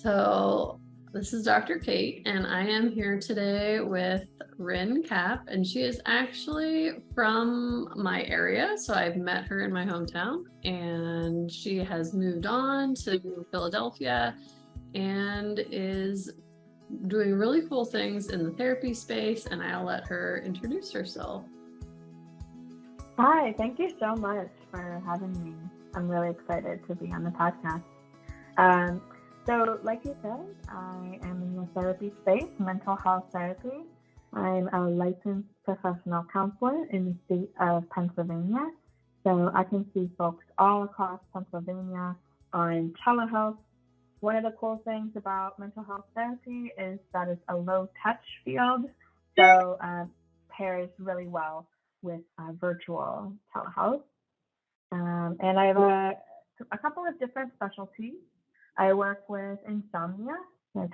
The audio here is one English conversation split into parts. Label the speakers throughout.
Speaker 1: So this is Dr. Kate, and I am here today with Kapp, and she is actually from my area. So I've met her in my hometown, and she has moved on to Philadelphia and is doing really cool things in the therapy space, and I'll let her introduce herself.
Speaker 2: Hi, thank you so much for having me. I'm really excited to be on the podcast. So like you said, I am in the therapy space, mental health therapy. I'm a licensed professional counselor in the state of Pennsylvania. So I can see folks all across Pennsylvania on telehealth. One of the cool things about mental health therapy is that it's a low touch field. So pairs really well with virtual telehealth. And I have a couple of different specialties. I work with insomnia,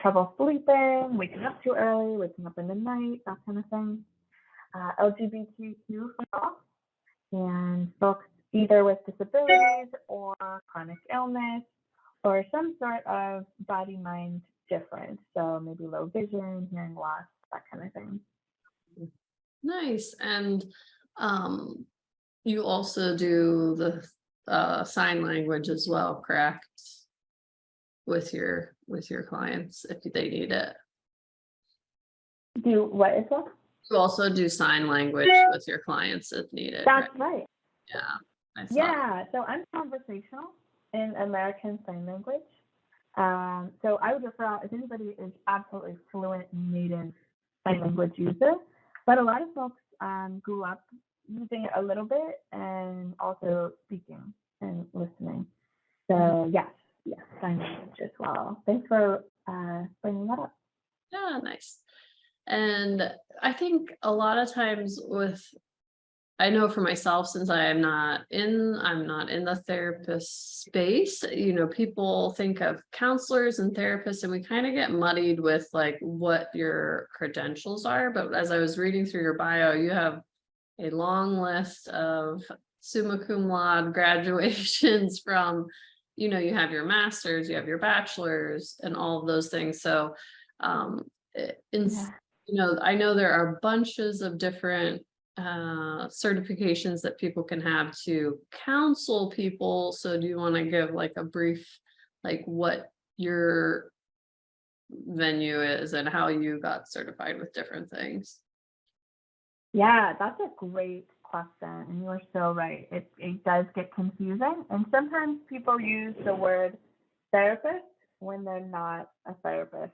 Speaker 2: trouble sleeping, waking up too early, waking up in the night, that kind of thing. LGBTQ folks, and folks either with disabilities or chronic illness or some sort of body-mind difference. So maybe low vision, hearing loss, that kind of thing.
Speaker 1: Nice. And you also do the sign language as well, correct? With your clients if they need it.
Speaker 2: Do what is that?
Speaker 1: You also do sign language with your clients if needed.
Speaker 2: That's right.
Speaker 1: Yeah.
Speaker 2: Yeah. So I'm conversational in American Sign Language. So I would refer out if anybody is absolutely fluent native sign language user, but a lot of folks grew up using it a little bit and also speaking and listening. So yes, sign language as well. Thanks for bringing that up.
Speaker 1: Yeah, nice. And I think a lot of times I know for myself, since I'm not in the therapist space, people think of counselors and therapists and we kind of get muddied with like what your credentials are. But as I was reading through your bio, you have a long list of summa cum laude graduations from, you have your master's, you have your bachelor's and all of those things. So, I know there are bunches of different certifications that people can have to counsel people. So do you want to give like a brief, like what your venue is and how you got certified with different things?
Speaker 2: Yeah, that's a great question, and you are so right. It does get confusing, and sometimes people use the word therapist when they're not a therapist.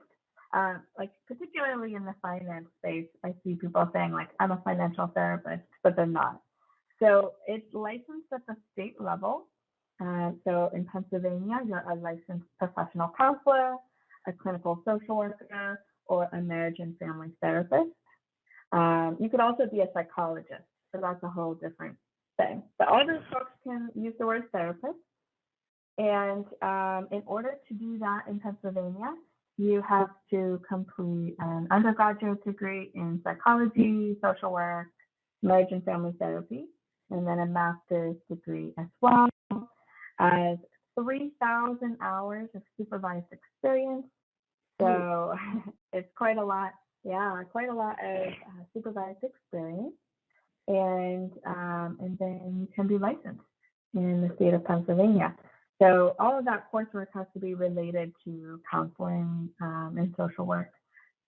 Speaker 2: Like particularly in the finance space, I see people saying like, I'm a financial therapist, but they're not. So it's licensed at the state level. So in Pennsylvania, you're a licensed professional counselor, a clinical social worker, or a marriage and family therapist. You could also be a psychologist, so that's a whole different thing. But all those folks can use the word therapist. And in order to do that in Pennsylvania, you have to complete an undergraduate degree in psychology, social work, marriage and family therapy, and then a master's degree as well, as 3,000 hours of supervised experience. So it's quite a lot. Yeah, quite a lot of supervised experience, and then you can be licensed in the state of Pennsylvania. So all of that coursework has to be related to counseling and social work.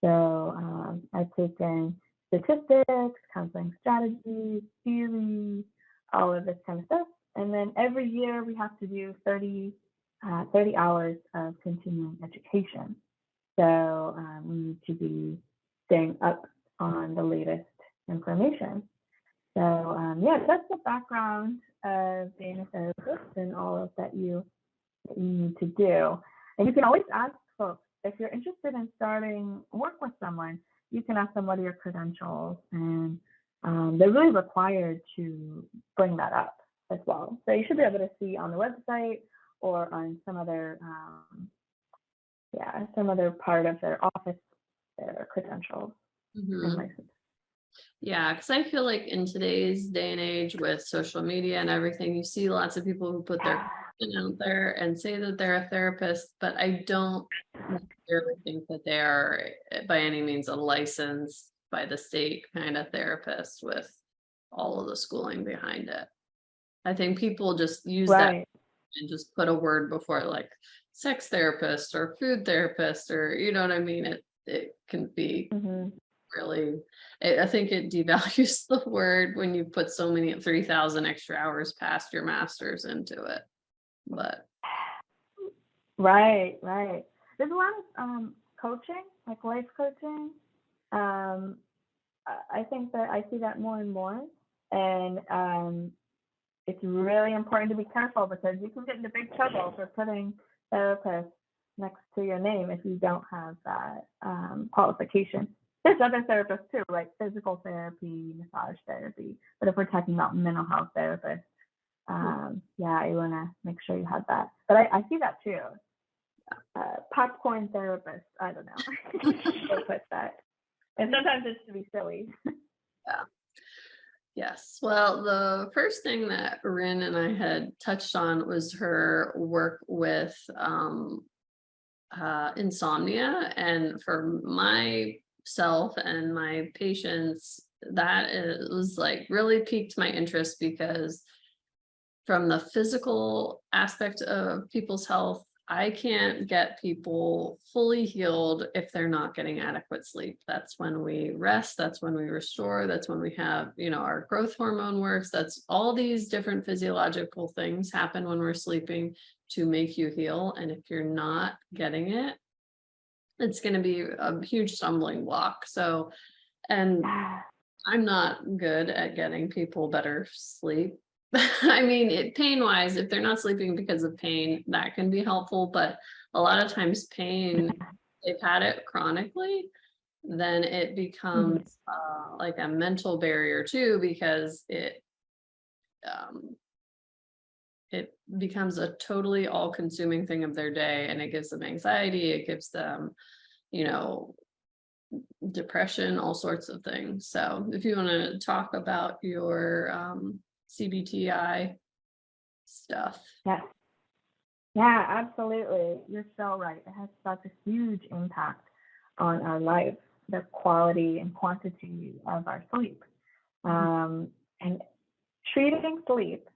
Speaker 2: So I've taken statistics, counseling strategies, theory, all of this kind of stuff. And then every year we have to do 30 hours of continuing education. So we need to be staying up on the latest information. So that's the background of being a therapist and all of that you need to do. And you can always ask folks, if you're interested in starting work with someone, you can ask them what are your credentials, and they're really required to bring that up as well. So you should be able to see on the website or on some other part of their office, their credentials and license.
Speaker 1: Yeah, because I feel like in today's day and age with social media and everything, you see lots of people who put their out there and say that they're a therapist, but I don't necessarily think that they are by any means a licensed by the state kind of therapist with all of the schooling behind it. I think people just use that
Speaker 2: Right.
Speaker 1: and just put a word before it, like sex therapist or food therapist, or you know what I mean? It can be
Speaker 2: Hmm.
Speaker 1: really, I think it devalues the word when you put so many 3,000 extra hours past your master's into it. But
Speaker 2: Right, right. There's a lot of coaching, like life coaching. I think that I see that more and more, and it's really important to be careful because you can get into big trouble for putting therapist next to your name if you don't have that qualification. There's other therapists too, like physical therapy, massage therapy. But if we're talking about mental health therapists, yeah, you want to make sure you have that. But I see that too. Popcorn therapist. I don't know. They'll put that. And sometimes it's to be silly.
Speaker 1: yeah. Yes. Well, the first thing that Rin and I had touched on was her work with insomnia. And for myself and my patients, was like really piqued my interest because from the physical aspect of people's health, I can't get people fully healed if they're not getting adequate sleep. That's when we rest, that's when we restore, that's when we have, our growth hormone works. That's all these different physiological things happen when we're sleeping to make you heal. And if you're not getting it, it's going to be a huge stumbling block. So, and I'm not good at getting people better sleep. I mean, pain wise, if they're not sleeping because of pain, that can be helpful. But a lot of times, pain, they've had it chronically, then it
Speaker 2: Mhm.
Speaker 1: becomes like a mental barrier too, because um, it becomes a totally all consuming thing of their day, and it gives them anxiety. It gives them, you know, depression, all sorts of things. So if you want to talk about your CBT-I stuff.
Speaker 2: Yeah. Yeah, absolutely. You're so right. It has such a huge impact on our life, the quality and quantity of our sleep.
Speaker 1: Mhm.
Speaker 2: And treating sleep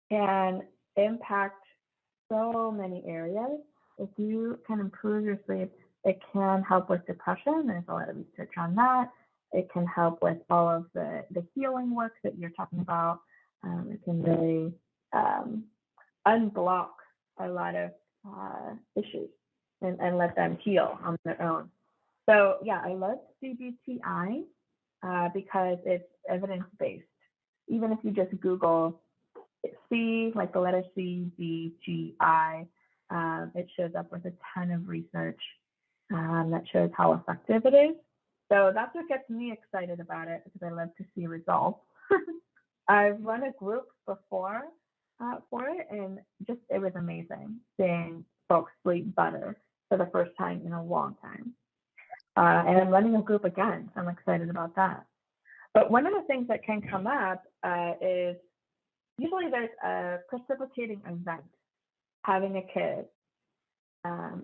Speaker 2: can impact so many areas. If you can improve your sleep, it can help with depression. There's a lot of research on that. It can help with all of the healing work that you're talking about. It can really um, unblock a lot of issues and let them heal on their own. So yeah, I love CBTI because it's evidence based. Even if you just Google C, like the letter C, B, G, I, it shows up with a ton of research that shows how effective it is. So that's what gets me excited about it because I love to see results. I've run a group before for it, and just it was amazing seeing folks sleep better for the first time in a long time. And I'm running a group again, so I'm excited about that. But one of the things that can come up is usually there's a precipitating event, having a kid,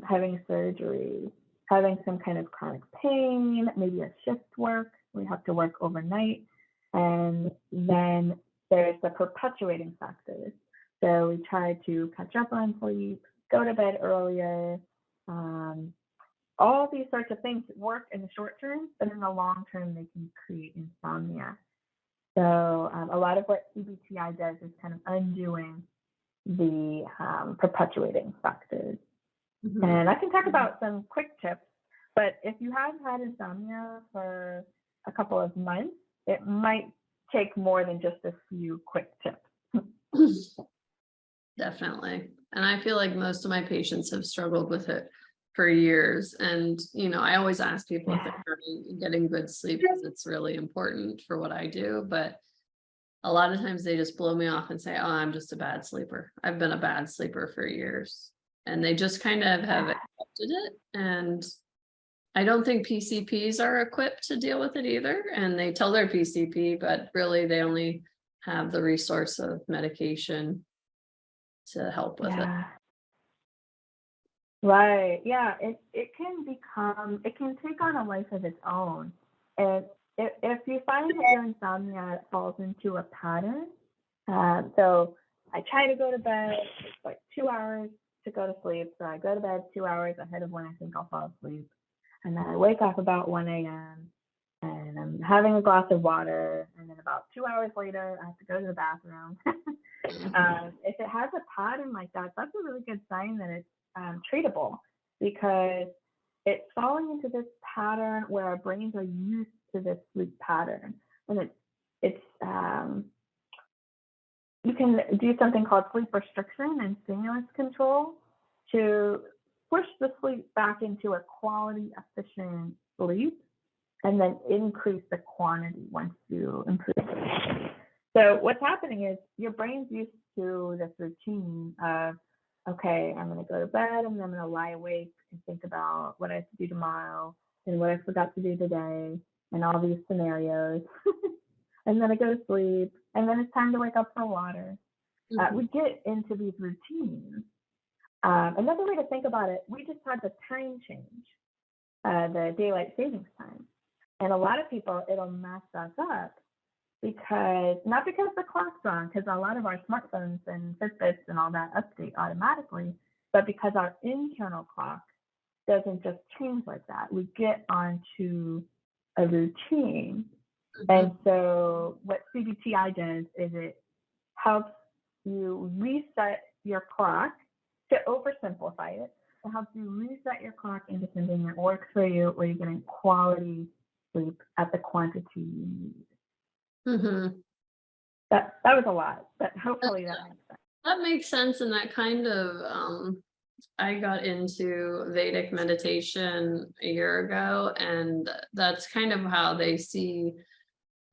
Speaker 2: having surgery, having some kind of chronic pain, maybe a shift work. We have to work overnight. And then there's the perpetuating factors. So we try to catch up on sleep, go to bed earlier. All these sorts of things work in the short term, but in the long term, they can create insomnia. So a lot of what CBTI does is kind of undoing the perpetuating factors.
Speaker 1: Mhm.
Speaker 2: And I can talk about some quick tips, but if you have had insomnia for a couple of months, it might take more than just a few quick tips.
Speaker 1: Definitely. And I feel like most of my patients have struggled with it for years. And, I always ask people if they're
Speaker 2: Yeah.
Speaker 1: getting good sleep because it's really important for what I do. But a lot of times they just blow me off and say, oh, I'm just a bad sleeper. I've been a bad sleeper for years. And they just kind of have accepted it. And I don't think PCPs are equipped to deal with it either. And they tell their PCP, but really they only have the resource of medication. to help with it.
Speaker 2: Yeah. Right. Yeah. It can take on a life of its own. And if you find that your insomnia falls into a pattern, so I try to go to bed, it's like 2 hours to go to sleep. So I go to bed 2 hours ahead of when I think I'll fall asleep. And then I wake up about 1 a.m. and I'm having a glass of water. And then about 2 hours later, I have to go to the bathroom. If it has a pattern like that, that's a really good sign that it's treatable, because it's falling into this pattern where our brains are used to this sleep pattern. And it's you can do something called sleep restriction and stimulus control to push the sleep back into a quality, efficient sleep, and then increase the quantity once you improve it. So what's happening is your brain's used to this routine of, okay, I'm going to go to bed and then I'm going to lie awake and think about what I have to do tomorrow and what I forgot to do today and all these scenarios. And then I go to sleep, and then it's time to wake up for water. We get into these routines. Another way to think about it, we just had the time change, the daylight savings time. And a lot of people, it'll mess us up not because the clock's wrong, because a lot of our smartphones and Fitbits and all that update automatically, but because our internal clock doesn't just change like that. We get onto a routine. And so what CBT-I does is it helps you reset your clock. To oversimplify it, it helps you reset your clock into something that works for you, where you're getting quality sleep at the quantity you need. That was a lot, but hopefully that makes sense.
Speaker 1: That makes sense, and that kind of I got into Vedic meditation a year ago, and that's kind of how they see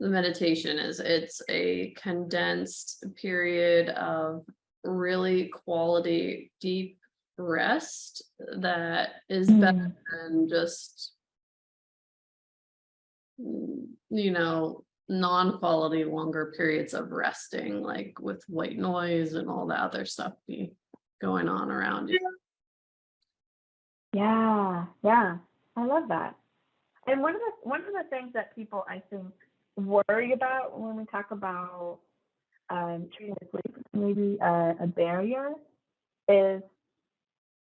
Speaker 1: the meditation is. It's a condensed period of really quality deep rest that is better than just non-quality longer periods of resting, like with white noise and all the other stuff be going on around you.
Speaker 2: Yeah, I love that. And one of the things that people, I think, worry about when we talk about treating sleep, maybe a barrier, is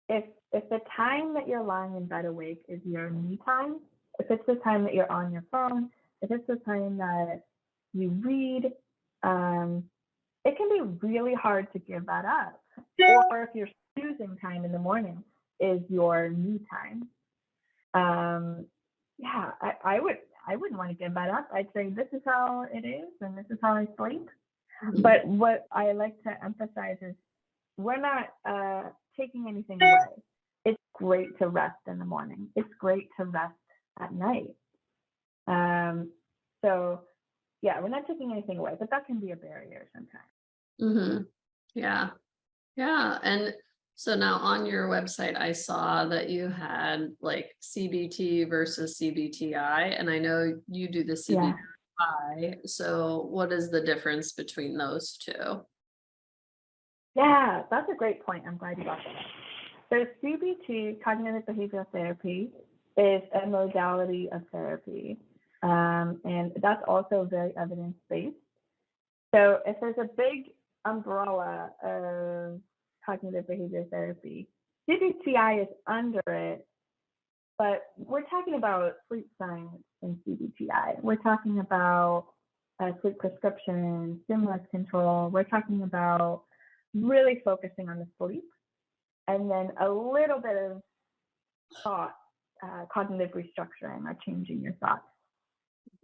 Speaker 2: if the time that you're lying in bed awake is your me time, if it's the time that you're on your phone, if it's the time that you read, it can be really hard to give that up. Or if your snoozing time in the morning is your me time. Yeah, I wouldn't want to give that up. I'd say this is how it is and this is how I sleep. But what I like to emphasize is we're not taking anything away. It's great to rest in the morning. It's great to rest at night. So yeah, we're not taking anything away, but that can be a barrier sometimes.
Speaker 1: Yeah. And so now on your website, I saw that you had like CBT versus CBT-I, and I know you do the CBT-I. So what is the difference between those two?
Speaker 2: Yeah, that's a great point. I'm glad you brought that up. So CBT, cognitive behavioral therapy, is a modality of therapy. And that's also very evidence-based. So if there's a big umbrella of cognitive behavior therapy, CBT-I is under it, but we're talking about sleep science in CBT-I. We're talking about sleep prescription, stimulus control. We're talking about really focusing on the sleep, and then a little bit of thought, cognitive restructuring or changing your thoughts.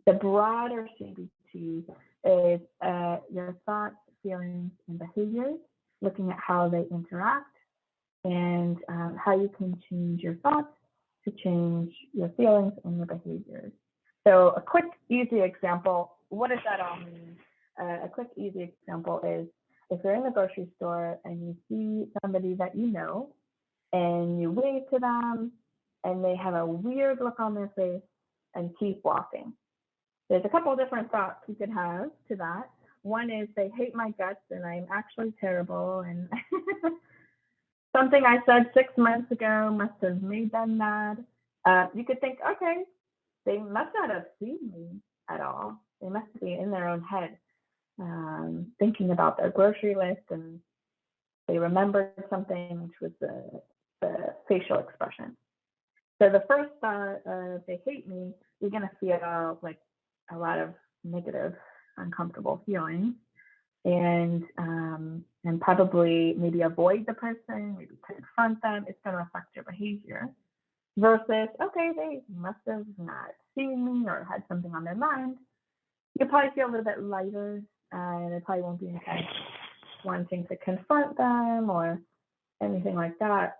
Speaker 2: The broader CBT is your thoughts, feelings, and behaviors, looking at how they interact and how you can change your thoughts to change your feelings and your behaviors. So a quick, easy example, what does that all mean? A quick, easy example is if you're in the grocery store and you see somebody that you know and you wave to them and they have a weird look on their face and keep walking. There's a couple of different thoughts you could have to that. One is they hate my guts and I'm actually terrible. And something I said 6 months ago must have made them mad. You could think, okay, they must not have seen me at all. They must be in their own head, thinking about their grocery list, and they remembered something, which was the facial expression. So the first thought of they hate me, you're going to feel like a lot of negative, uncomfortable feelings, and probably maybe avoid the person, maybe confront them. It's going to affect your behavior. Versus, okay, they must have not seen me or had something on their mind. You'll probably feel a little bit lighter, and it probably won't be intense wanting to confront them or anything like that.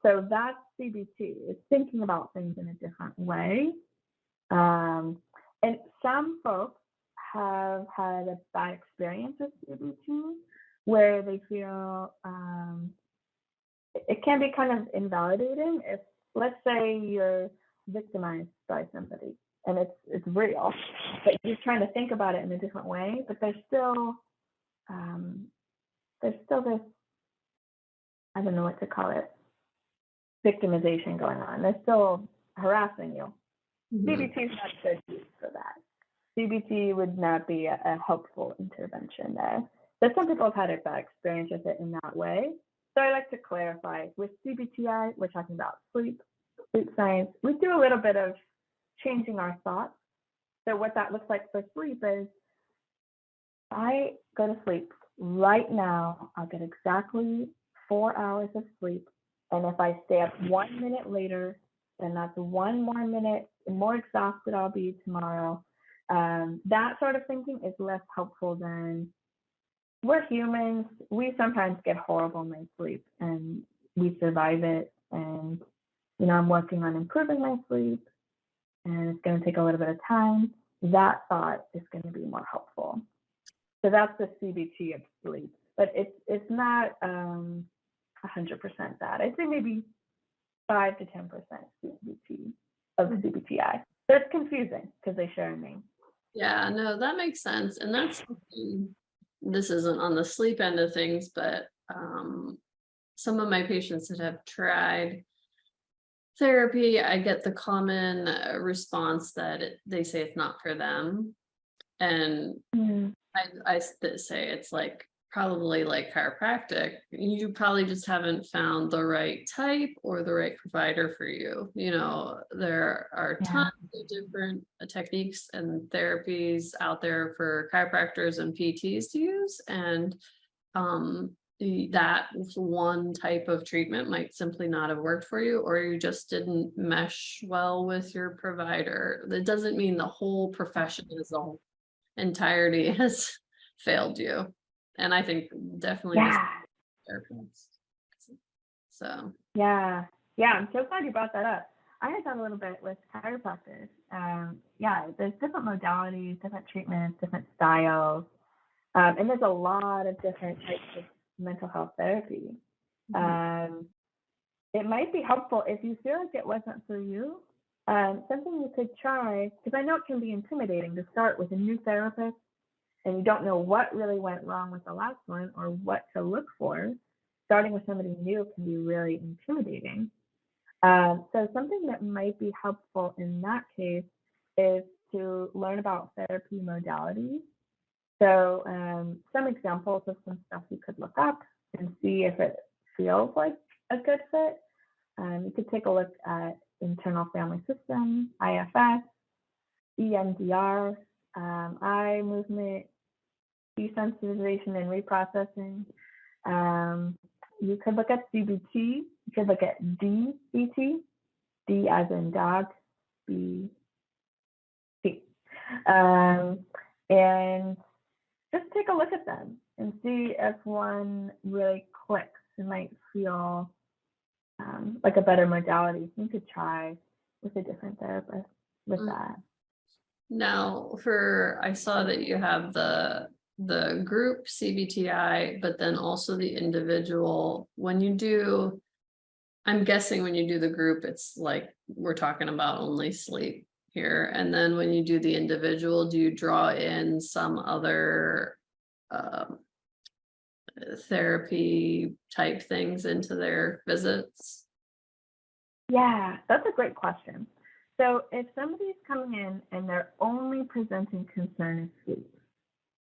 Speaker 2: So that's CBT. It's thinking about things in a different way. And some folks have had a bad experience with CBT where they feel it can be kind of invalidating if, let's say, you're victimized by somebody and it's real, but you're trying to think about it in a different way, but there's still this, I don't know what to call it, victimization going on. They're still harassing you.
Speaker 1: Mm-hmm.
Speaker 2: CBT is not good use for that. CBT would not be a helpful intervention there. But some people have had a bad experience with it in that way. So I like to clarify, with CBT-I, we're talking about sleep science. We do a little bit of changing our thoughts. So what that looks like for sleep is, I go to sleep right now, I'll get exactly 4 hours of sleep. And if I stay up 1 minute later, then that's 1 more minute more exhausted I'll be tomorrow. That sort of thinking is less helpful than, we're humans. We sometimes get horrible night's sleep and we survive it. And, I'm working on improving my sleep and it's going to take a little bit of time. That thought is going to be more helpful. So that's the CBT of sleep, but it's not 100% that. I'd say maybe 5 to 10% CBT of CBT-I. So it's confusing because they share a name.
Speaker 1: Yeah, no, that makes sense. And that's something, this isn't on the sleep end of things, but some of my patients that have tried therapy, I get the common response that they say it's not for them. And I say it's like probably like chiropractic. You probably just haven't found the right type or the right provider for you. There are tons of different techniques and therapies out there for chiropractors and PTs to use. And that one type of treatment might simply not have worked for you, or you just didn't mesh well with your provider. That doesn't mean the whole profession as a whole entirety has failed you. And I think definitely therapists. So
Speaker 2: I'm so glad you brought that up. I had that a little bit with chiropractors. There's different modalities, different treatments, different styles, and there's a lot of different types of mental health therapy. It might be helpful if you feel like it wasn't for you. Something you could try, because I know it can be intimidating to start with a new therapist and you don't know what really went wrong with the last one or what to look for. Starting with somebody new can be really intimidating. So something that might be helpful in that case is to learn about therapy modalities. So some examples of some stuff you could look up and see if it feels like a good fit. You could take a look at internal family system, IFS, EMDR, eye movement, desensitization and reprocessing. You could look at CBT. You could look at DBT, D as in dog, B, T. And just take a look at them and see if one really clicks. It might feel like a better modality. You could try with a different therapist with that.
Speaker 1: Now, I saw that you have the group CBT-I, but then also the individual. I'm guessing when you do the group, it's like we're talking about only sleep here. And then when you do the individual, do you draw in some other um, therapy type things into their visits?
Speaker 2: Yeah, that's a great question. So if somebody's coming in and their only presenting concern is sleep,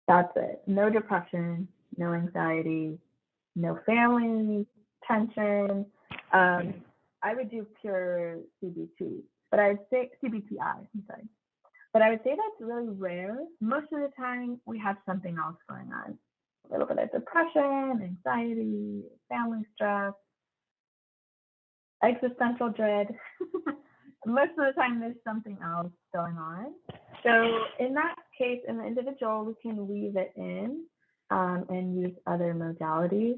Speaker 2: that's it. No depression, no anxiety, no family tension. I would do pure CBT, but I'd say CBT-I, I'm sorry. But I would say that's really rare. Most of the time, we have something else going on. A little bit of depression, anxiety, family stress, existential dread. Most of the time, there's something else going on. So in that case, in the individual, we can weave it in and use other modalities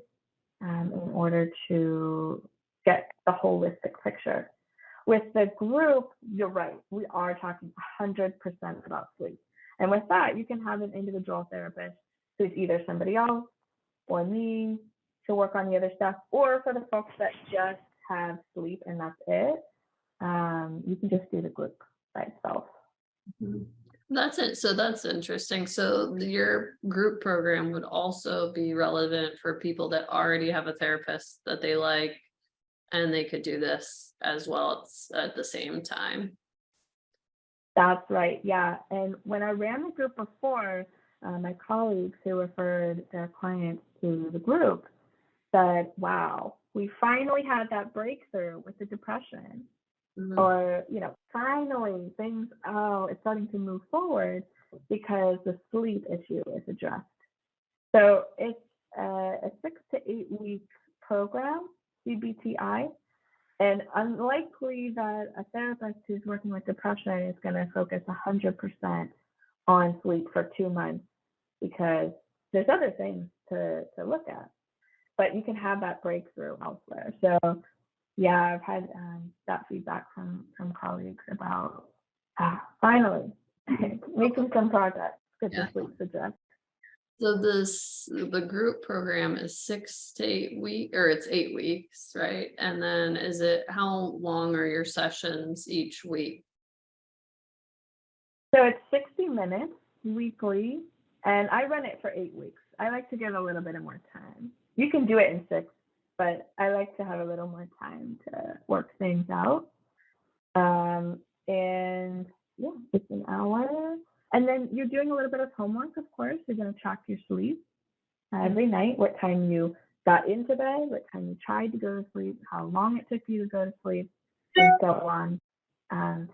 Speaker 2: in order to get the holistic picture. With the group, you're right. We are talking 100% about sleep. And with that, you can have an individual therapist who's either somebody else or me to work on the other stuff, or for the folks that just have sleep and that's it, you can just do the group by itself.
Speaker 1: Mhm. That's it. So that's interesting. So your group program would also be relevant for people that already have a therapist that they like, and they could do this as well at the same time.
Speaker 2: That's right. Yeah. And when I ran the group before, my colleagues who referred their clients to the group said, wow, we finally had that breakthrough with the depression.
Speaker 1: Mhm.
Speaker 2: Or, finally things, it's starting to move forward because the sleep issue is addressed. So it's a 6 to 8 week program, CBT-I. And unlikely that a therapist who's working with depression is going to focus 100% on sleep for 2 months, because there's other things to look at. But you can have that breakthrough elsewhere. So yeah, I've had that feedback from colleagues about finally making some progress with the
Speaker 1: Yeah.
Speaker 2: sleep addressed.
Speaker 1: So the group program is 6 to 8 weeks, or it's 8 weeks, right? And then how long are your sessions each week?
Speaker 2: So it's 60 minutes weekly, and I run it for 8 weeks. I like to give a little bit of more time. You can do it in 6, but I like to have a little more time to work things out. And yeah, it's an hour. And then you're doing a little bit of homework, of course. You're going to track your sleep every night, what time you got into bed, what time you tried to go to sleep, how long it took you to go to sleep, and so on.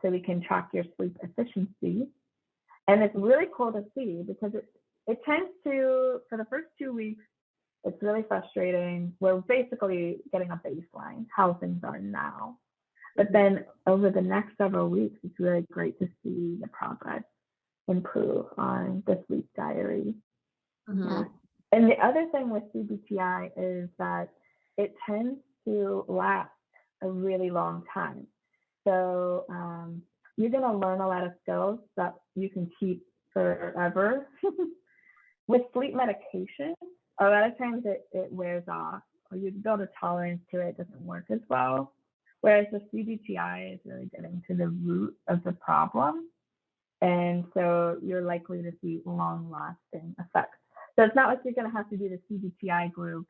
Speaker 2: So we can track your sleep efficiency. And it's really cool to see, because it tends to, for the first 2 weeks, it's really frustrating. We're basically getting a baseline, how things are now. But then over the next several weeks, it's really great to see the progress improve on the sleep diary.
Speaker 1: Mhm.
Speaker 2: Yeah. And the other thing with CBT-I is that it tends to last a really long time. So you're going to learn a lot of skills that you can keep forever. With sleep medication, a lot of times it wears off, or you build a tolerance to it, doesn't work as well. Whereas the CBT-I is really getting to the root of the problem. And so you're likely to see long lasting effects. So it's not like you're going to have to do the CBT-I group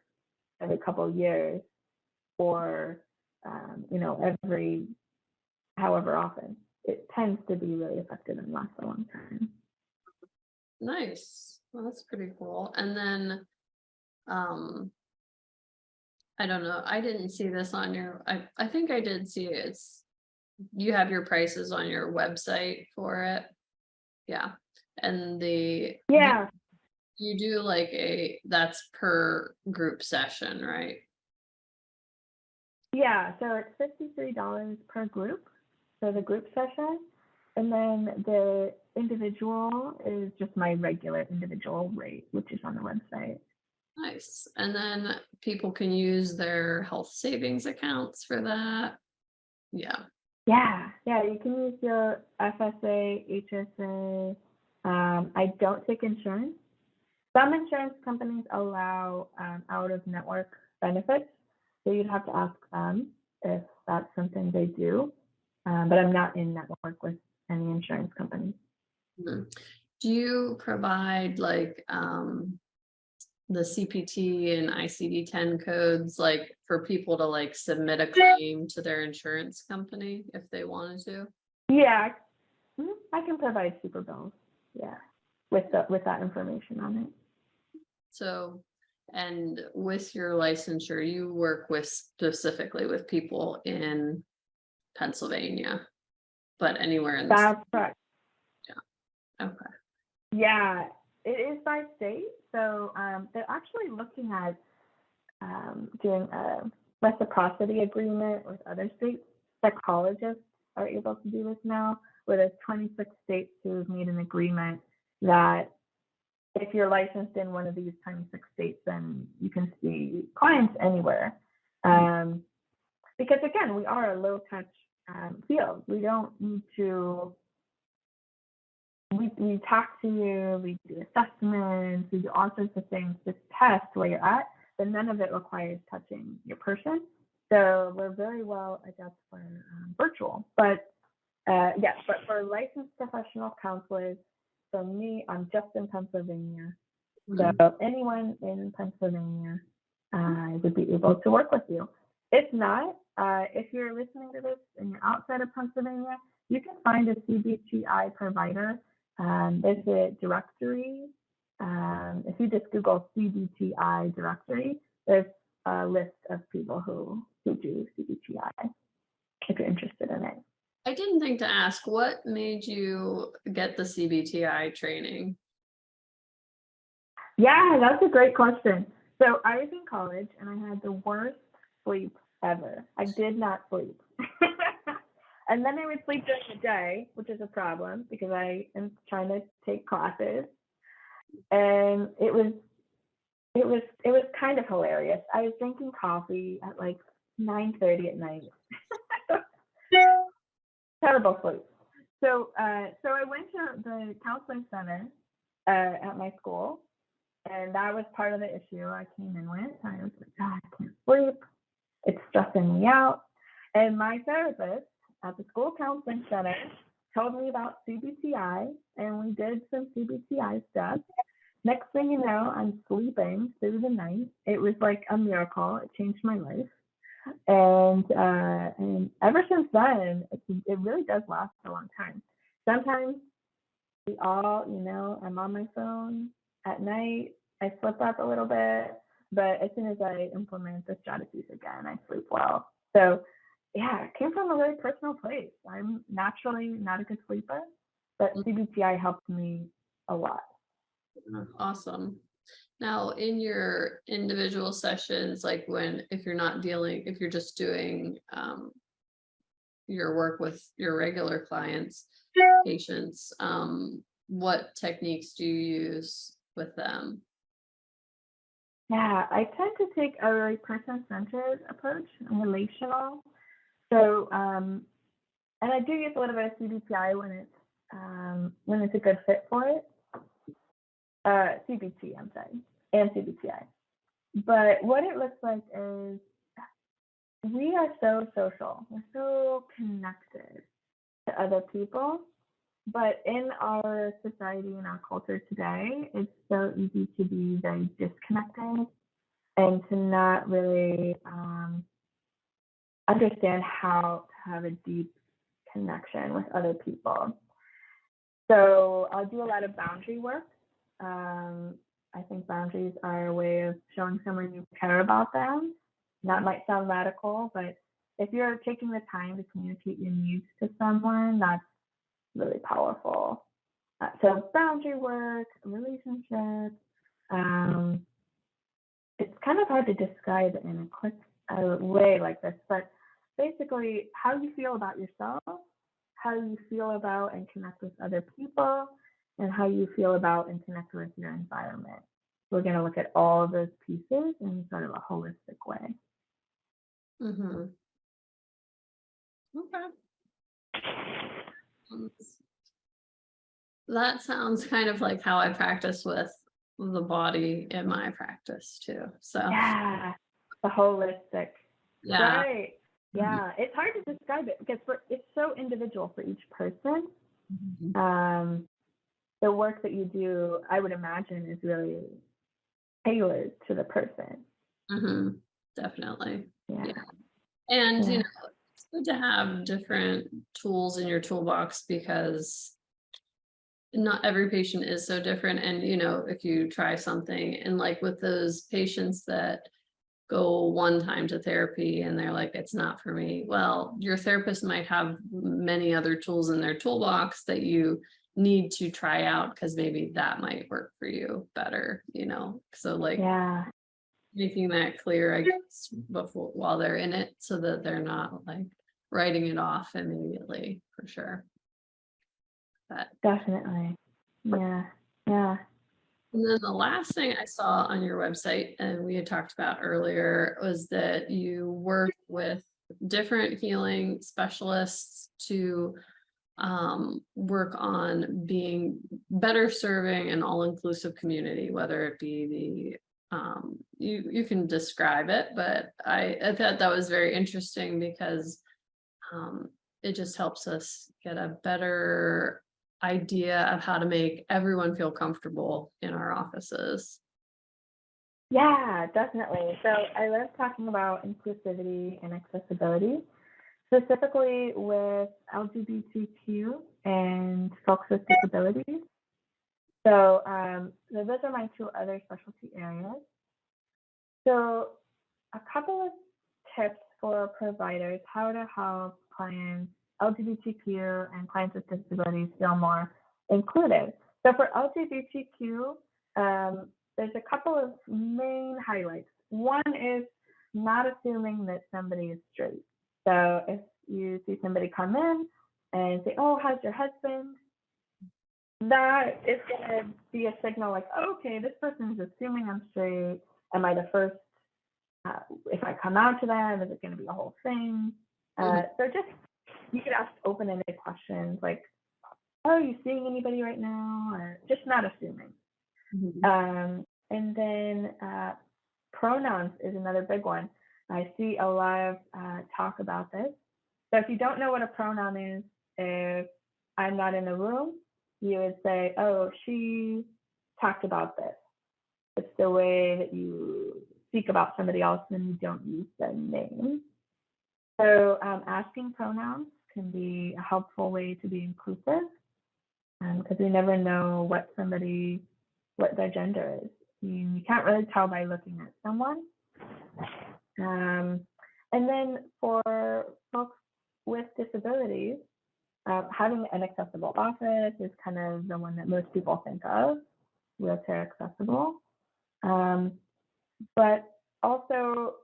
Speaker 2: every couple of years, or, every however often. It tends to be really effective and lasts a long time.
Speaker 1: Nice. Well, that's pretty cool. And then, I don't know, I didn't see this on I think I did see it. You have your prices on your website for it. Yeah. And
Speaker 2: Yeah,
Speaker 1: you do like that's per group session, right?
Speaker 2: yeah. So it's $53 per group for the group session. And then the individual is just my regular individual rate, which is on the website.
Speaker 1: Nice. And then people can use their health savings accounts for that. Yeah.
Speaker 2: Yeah, you can use your FSA, HSA. I don't take insurance. Some insurance companies allow out of network benefits, so you'd have to ask them if that's something they do. But I'm not in network with any insurance company.
Speaker 1: Mhm. Do you provide like the CPT and ICD-10 codes like for people to like submit a claim to their insurance company if they wanted to?
Speaker 2: Yeah, I can provide super bills. Yeah, with that information on it.
Speaker 1: So, and with your licensure, you work with specifically with people in Pennsylvania, but anywhere in the state.
Speaker 2: That's correct.
Speaker 1: Okay.
Speaker 2: Yeah, it is by state. So they're actually looking at doing a reciprocity agreement with other states. Psychologists are able to do this now, where there's 26 states who've made an agreement that if you're licensed in one of these 26 states, then you can see clients anywhere. Because again, we are a low touch field. We don't need to. We talk to you, we do assessments, we do all sorts of things to test where you're at, but none of it requires touching your person. So we're very well adept for virtual. But yes, but for licensed professional counselors, for me, I'm just in Pennsylvania.
Speaker 1: Mhm.
Speaker 2: So anyone in Pennsylvania would be able to work with you. If not, if you're listening to this and you're outside of Pennsylvania, you can find a CBT-I provider. There's a directory. If you just Google CBT-I directory, there's a list of people who do CBT-I if you're interested in it.
Speaker 1: I didn't think to ask, what made you get the CBT-I training?
Speaker 2: Yeah, that's a great question. So I was in college and I had the worst sleep ever. I did not sleep. And then I would sleep during the day, which is a problem because I am trying to take classes. And it was kind of hilarious. I was drinking coffee at like 9:30 at night. Terrible sleep. So I went to the counseling center at my school, and that was part of the issue I came in with. I was like, God, I can't sleep. It's stressing me out. And my therapist at the school counseling center told me about CBT-I, and we did some CBT-I steps. Next thing you know, I'm sleeping through the night. It was like a miracle. It changed my life. And ever since then, it really does last a long time. Sometimes we all, I'm on my phone at night. I slip up a little bit, but as soon as I implement the strategies again, I sleep well. So yeah, it came from a very personal place. I'm naturally not a good sleeper, but CBT-I helped me a lot.
Speaker 1: Awesome. Now, in your individual sessions, like if you're just doing your work with your regular clients, patients, what techniques do you use with them?
Speaker 2: Yeah, I tend to take a very person-centered approach, relational. So, and I do use a little bit of CBT-I when it's a good fit for it. CBT, I'm sorry, and CBT-I. But what it looks like is we are so social. We're so connected to other people. But in our society and our culture today, it's so easy to be very disconnected and to not really understand how to have a deep connection with other people. So I'll do a lot of boundary work. I think boundaries are a way of showing someone you care about them. That might sound radical, but if you're taking the time to communicate your needs to someone, that's really powerful. So boundary work, relationships, it's kind of hard to describe in a quick way like this, but basically how you feel about yourself, how you feel about and connect with other people, and how you feel about and connect with your environment. We're going to look at all of those pieces in sort of a holistic way.
Speaker 1: Mm-hmm. Okay. That sounds kind of like how I practice with the body in my practice too. So
Speaker 2: Yeah, the holistic.
Speaker 1: yeah.
Speaker 2: Right. Yeah, it's hard to describe it because it's so individual for each person. The work that you do, I would imagine, is really tailored to the person.
Speaker 1: Definitely.
Speaker 2: Yeah.
Speaker 1: Yeah. And,
Speaker 2: Yeah.
Speaker 1: it's good to have different tools in your toolbox because not every patient is so different. And, if you try something and like with those patients that go one time to therapy and they're like, it's not for me. Well, your therapist might have many other tools in their toolbox that you need to try out because maybe that might work for you better. So like
Speaker 2: Yeah.
Speaker 1: making that clear, I guess, before while they're in it so that they're not like writing it off immediately for sure. But
Speaker 2: Definitely. Yeah. Yeah.
Speaker 1: and then the last thing I saw on your website, and we had talked about earlier, was that you work with different healing specialists to work on being better serving an all-inclusive community, whether it be you can describe it, but I thought that was very interesting because it just helps us get a better idea of how to make everyone feel comfortable in our offices.
Speaker 2: Yeah, definitely. So I love talking about inclusivity and accessibility, specifically with LGBTQ and folks with disabilities. So those are my two other specialty areas. So a couple of tips for providers how to help clients LGBTQ and clients with disabilities feel more included. So for LGBTQ, there's a couple of main highlights. One is not assuming that somebody is straight. So if you see somebody come in and say, "Oh, how's your husband?" That is going to be a signal like, oh, okay, this person is assuming I'm straight. Am I the first? If I come out to them, is it going to be a whole thing? So just you could ask open-ended questions like, "Oh, are you seeing anybody right now?" Or just not assuming. And then pronouns is another big one. I see a lot of talk about this. So if you don't know what a pronoun is, if I'm not in the room, you would say, "Oh, she talked about this." It's the way that you speak about somebody else when you don't use the name. So asking pronouns can be a helpful way to be inclusive because we never know what their gender is. You can't really tell by looking at someone. And then for folks with disabilities, having an accessible office is kind of the one that most people think of, wheelchair accessible. But also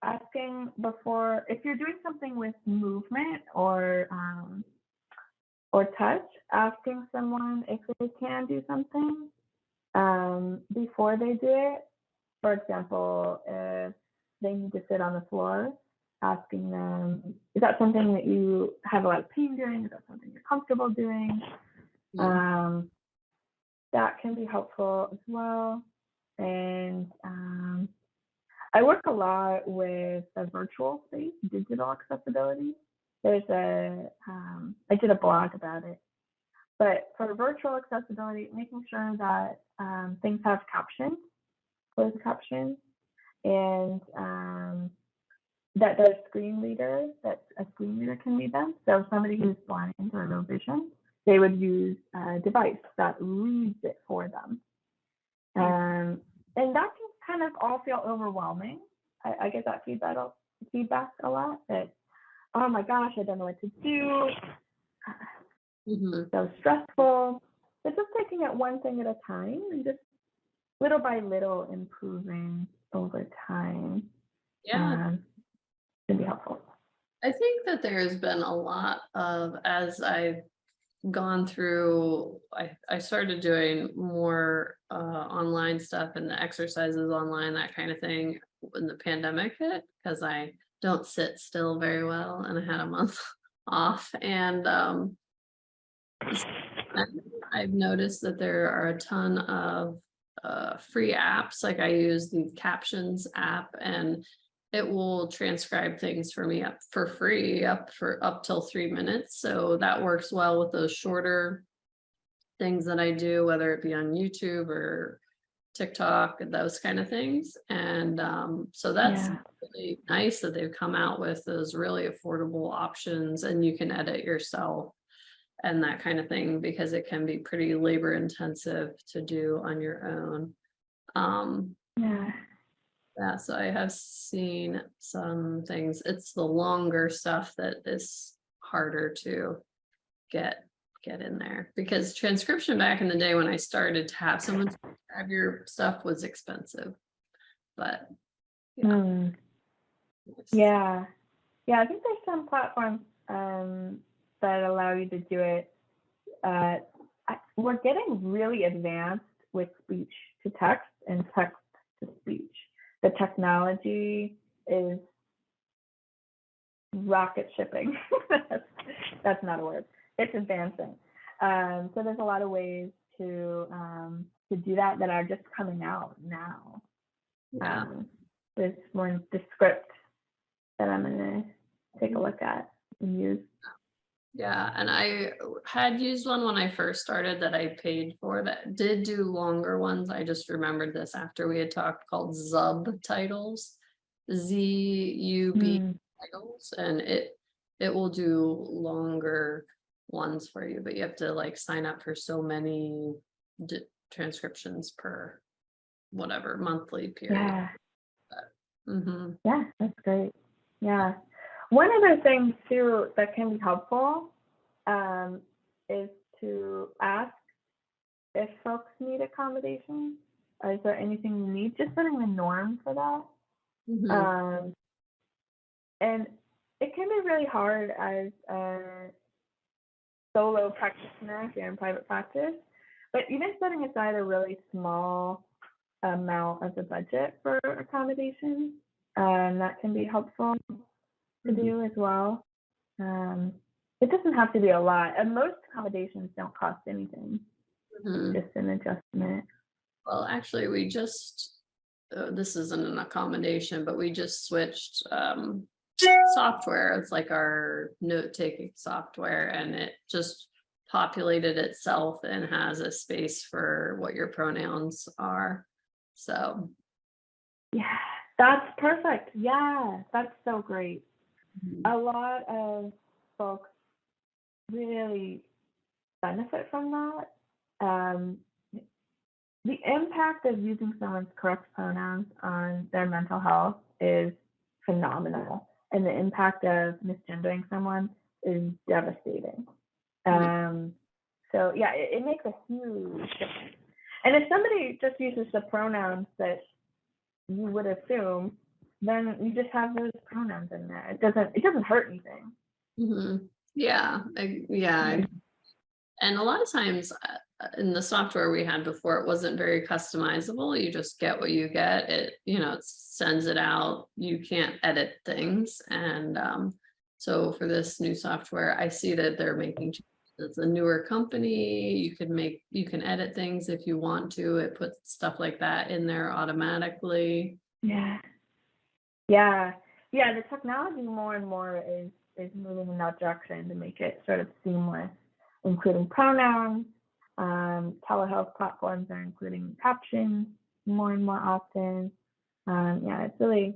Speaker 2: asking before, if you're doing something with movement or touch, asking someone if they can do something before they do it. For example, if they need to sit on the floor, asking them, is that something that you have a lot of pain doing? Is that something you're comfortable doing? That can be helpful as well. And I work a lot with a virtual space, digital accessibility. I did a blog about it. But for virtual accessibility, making sure that things have captions, closed captions, and that a screen reader can read them. So somebody who's blind or low vision, they would use a device that reads it for them. And that can kind of all feel overwhelming. I get that feedback a lot that, oh my gosh, I don't know what to do. So stressful. But just taking it one thing at a time and just little by little improving over time can be helpful.
Speaker 1: I think that there's been a lot of, as I've gone through, I started doing more online stuff and the exercises online, that kind of thing, when the pandemic hit, because I don't sit still very well and I had a month off. And I've noticed that there are a ton of free apps. Like I use the Captions app, and it will transcribe things for me up for free, up till 3 minutes. So that works well with those shorter things that I do, whether it be on YouTube or TikTok, those kind of things. And so that's
Speaker 2: Yeah.
Speaker 1: really nice that they've come out with those really affordable options, and you can edit yourself and that kind of thing, because it can be pretty labor intensive to do on your own.
Speaker 2: Yeah.
Speaker 1: Yeah, so I have seen some things. It's the longer stuff that is harder to get in there, because transcription back in the day when I started to have someone transcribe your stuff was expensive. But yeah.
Speaker 2: Mm. Yeah. Yeah, I think there's some platforms that allow you to do it. We're getting really advanced with speech to text and text to speech. The technology is rocket shipping. That's not a word. It's advancing. So there's a lot of ways to do that are just coming out now.
Speaker 1: Yeah.
Speaker 2: There's one, the script that I'm gonna take a look at and use.
Speaker 1: Yeah, and I had used one when I first started that I paid for that did do longer ones. I just remembered this after we had talked, called Zub titles, ZUB titles, and it will do longer ones for you, but you have to like sign up for so many transcriptions per whatever monthly period.
Speaker 2: Yeah.
Speaker 1: Yeah,
Speaker 2: that's great. Yeah. One other thing too that can be helpful is to ask if folks need accommodations. Is there anything you need? Just setting the norm for that. And it can be really hard as a solo practitioner if you're in private practice, but even setting aside a really small amount of the budget for accommodations, that can be helpful to do as well. It doesn't have to be a lot, and most accommodations don't cost anything. Just an adjustment.
Speaker 1: Well, actually, we just this isn't an accommodation, but we just switched software. It's like our note-taking software, and it just populated itself and has a space for what your pronouns are. So
Speaker 2: yeah, that's perfect. Yeah, that's so great. A lot of folks really benefit from that. The impact of using someone's correct pronouns on their mental health is phenomenal, and the impact of misgendering someone is devastating. So yeah, it makes a huge difference. And if somebody just uses the pronouns that you would assume, then you just have those pronouns in there. It doesn't hurt anything.
Speaker 1: Yeah. And a lot of times in the software we had before, it wasn't very customizable. You just get what you get. It sends it out. You can't edit things. And so for this new software, I see that they're making changes. It's a newer company. You can edit things if you want to. It puts stuff like that in there automatically.
Speaker 2: Yeah. The technology more and more is moving in that direction to make it sort of seamless, including pronouns. Telehealth platforms are including captions more and more often. It's really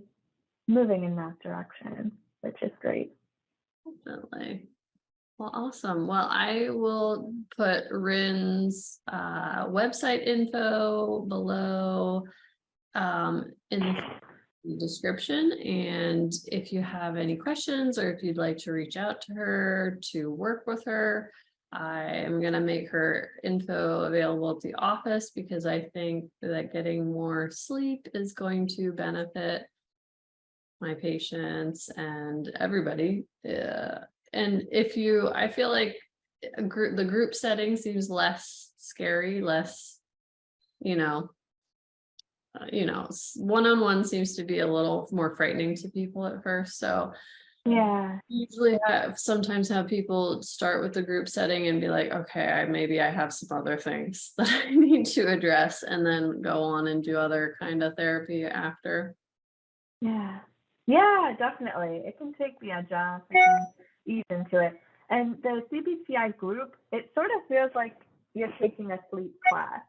Speaker 2: moving in that direction, which is great.
Speaker 1: Definitely. Well, awesome. Well, I will put Rin's website info below in the description. And if you have any questions, or if you'd like to reach out to her to work with her, I am going to make her info available at the office, because I think that getting more sleep is going to benefit my patients and everybody. And I feel like the group setting seems less scary, less, one-on-one seems to be a little more frightening to people at first. So usually sometimes have people start with the group setting and be like, okay, maybe I have some other things that I need to address, and then go on and do other kind of therapy after.
Speaker 2: Yeah, definitely. It can take the edge off. It can ease into it. And the CBT-I group, it sort of feels like you're taking a sleep class.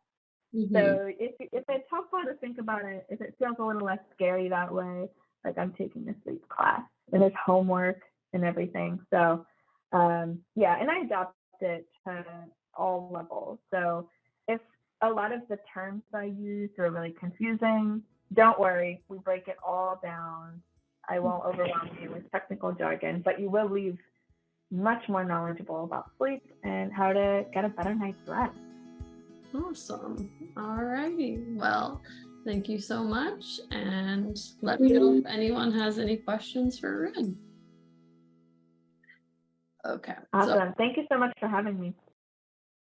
Speaker 1: Mhm.
Speaker 2: So if it's helpful to think about it, if it feels a little less scary that way, like I'm taking a sleep class and there's homework and everything. So yeah, and I adapt it to all levels. So if a lot of the terms I use are really confusing, don't worry, we break it all down. I won't overwhelm you with technical jargon, but you will leave much more knowledgeable about sleep and how to get a better night's rest.
Speaker 1: Awesome. All righty. Well, thank you so much. And let me know if anyone has any questions for Rin. Okay.
Speaker 2: Awesome. Thank you so much for having me.